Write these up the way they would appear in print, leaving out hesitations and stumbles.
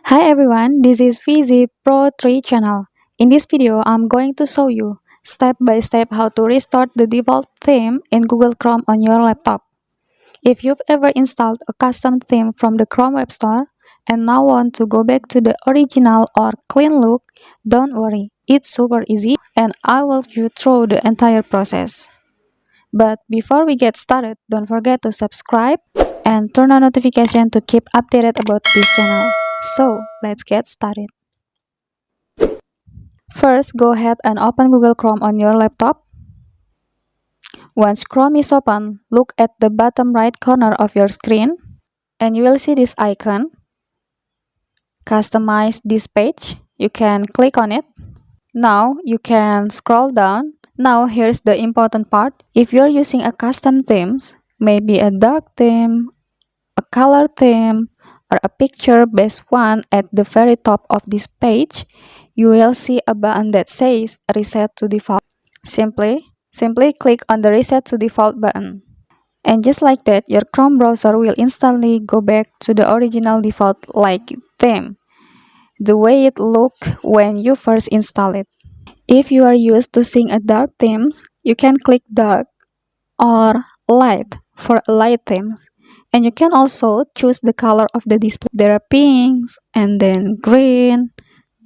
Hi everyone, this is VZ Pro 3 channel. In this video, I'm going to show you step by step how to restore the default theme in Google Chrome on your laptop. If you've ever installed a custom theme from the Chrome Web Store and now want to go back to the original or clean look, don't worry, it's super easy and I'll walk you through the entire process. But before we get started, don't forget to subscribe and turn on notification to keep updated about this channel. So, let's get started. First, go ahead and open Google Chrome on your laptop. Once Chrome is open, look at the bottom right corner of your screen and you will see this icon. Customize this page. You can click on it. Now, you can scroll down. Now, here's the important part. If you're using a custom theme, maybe a dark theme, a color theme, or a picture-based one at the very top of this page, you will see a button that says Reset to Default. Simply click on the Reset to Default button. And just like that, your Chrome browser will instantly go back to the original default-like theme, the way it looked when you first installed it. If you are used to seeing a dark themes, you can click Dark or Light for light themes. And you can also choose the color of the display. There are pinks, and then green,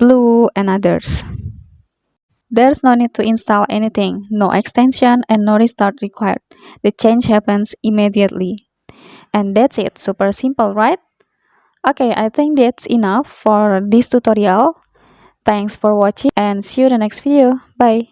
blue, and others. There's no need to install anything, no extension, and no restart required. The change happens immediately. And that's it, super simple, right? Okay, I think that's enough for this tutorial. Thanks for watching and see you in the next video. Bye.